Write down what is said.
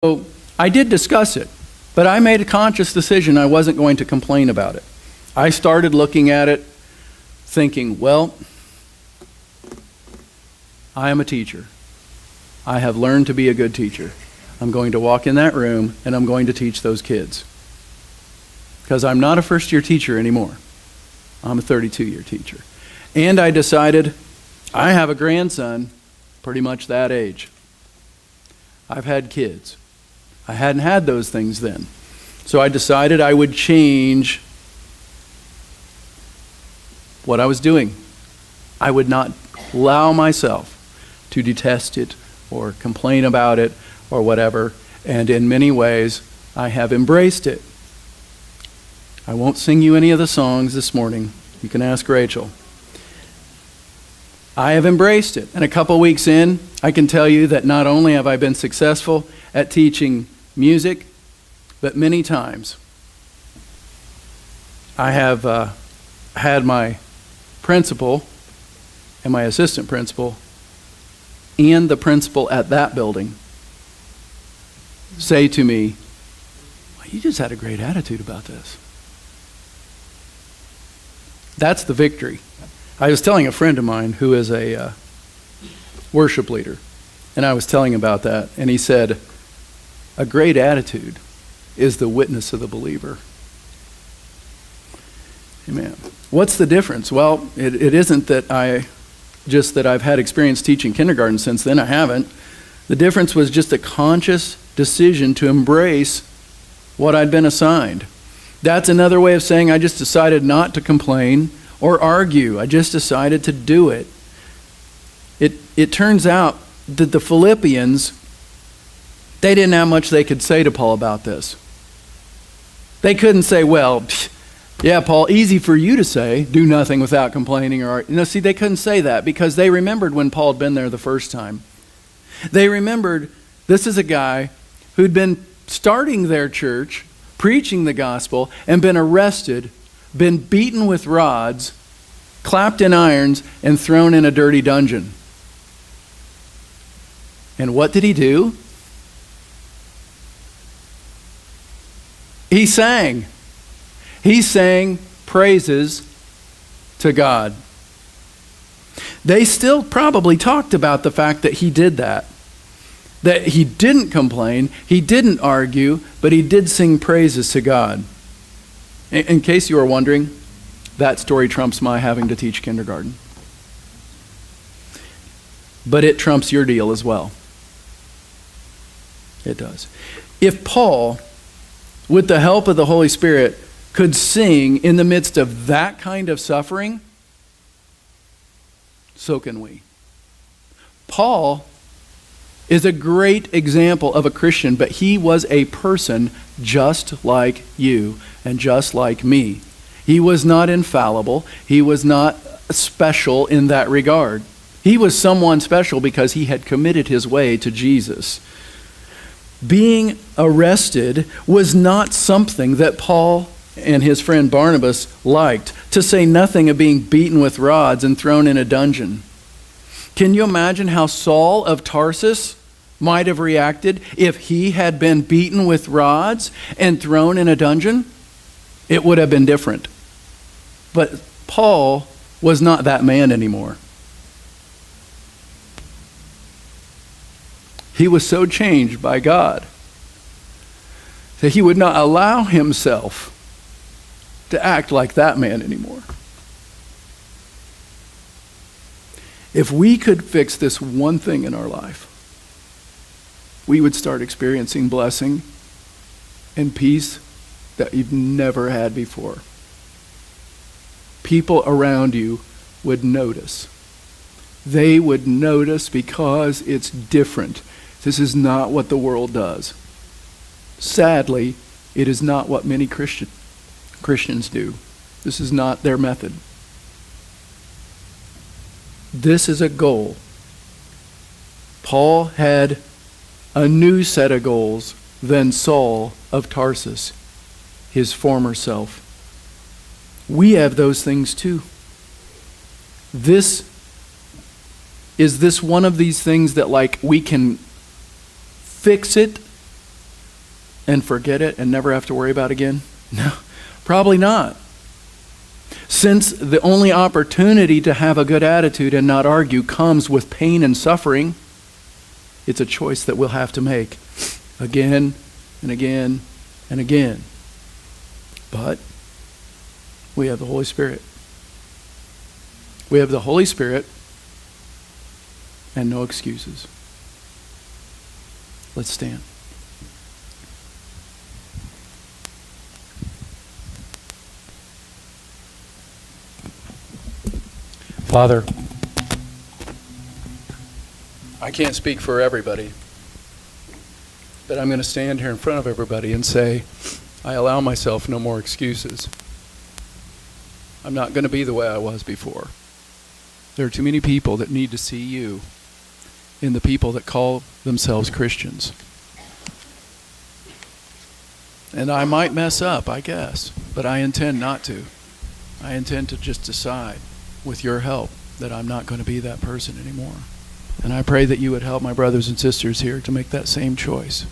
So I did discuss it, but I made a conscious decision I wasn't going to complain about it. I started looking at it thinking, well, I am a teacher. I have learned to be a good teacher. I'm going to walk in that room and I'm going to teach those kids. Because I'm not a first-year teacher anymore. I'm a 32-year teacher. And I decided I have a grandson pretty much that age. I've had kids. I hadn't had those things then. So I decided I would change what I was doing. I would not allow myself to detest it or complain about it or whatever. And in many ways, I have embraced it. I won't sing you any of the songs this morning. You can ask Rachel. I have embraced it. And a couple weeks in, I can tell you that not only have I been successful at teaching music, but many times I have had my principal and my assistant principal and the principal at that building say to me, well, you just had a great attitude about this. That's the victory. I was telling a friend of mine who is a worship leader, and I was telling him about that, and he said, a great attitude is the witness of the believer. Amen. What's the difference? Well, it isn't that I've had experience teaching kindergarten since then. I haven't. The difference was just a conscious decision to embrace what I'd been assigned. That's another way of saying I just decided not to complain or argue. I just decided to do it. It turns out that the Philippians, they didn't have much they could say to Paul about this. They couldn't say, well, yeah, Paul, easy for you to say, do nothing without complaining. See, they couldn't say that because they remembered when Paul had been there the first time. They remembered this is a guy who'd been starting their church, preaching the gospel, and been arrested, been beaten with rods, clapped in irons, and thrown in a dirty dungeon. And what did he do? He sang. He sang praises to God. They still probably talked about the fact that he did that. That he didn't complain, he didn't argue, but he did sing praises to God. In case you were wondering, that story trumps my having to teach kindergarten. But it trumps your deal as well. It does. If Paul, with the help of the Holy Spirit, could sing in the midst of that kind of suffering, so can we. Paul is a great example of a Christian, but he was a person just like you and just like me. He was not infallible. He was not special in that regard. He was someone special because he had committed his way to Jesus. Being arrested was not something that Paul and his friend Barnabas liked, to say nothing of being beaten with rods and thrown in a dungeon. Can you imagine how Saul of Tarsus might have reacted if he had been beaten with rods and thrown in a dungeon? It would have been different. But Paul was not that man anymore. He was so changed by God that he would not allow himself to act like that man anymore. If we could fix this one thing in our life, we would start experiencing blessing and peace that you've never had before. People around you would notice. They would notice because it's different. This is not what the world does. Sadly, it is not what many Christians do. This is not their method. This is a goal. Paul had a new set of goals than Saul of Tarsus, his former self. We have those things too. Is this one of these things that we can fix it and forget it and never have to worry about it again? No, probably not. Since the only opportunity to have a good attitude and not argue comes with pain and suffering, it's a choice that we'll have to make again and again and again. But we have the Holy Spirit. We have the Holy Spirit and no excuses. Let's stand. Father, I can't speak for everybody, but I'm going to stand here in front of everybody and say, I allow myself no more excuses. I'm not going to be the way I was before. There are too many people that need to see you in the people that call themselves Christians. And I might mess up, I guess, but I intend not to. I intend to just decide, with your help, that I'm not going to be that person anymore. And I pray that you would help my brothers and sisters here to make that same choice.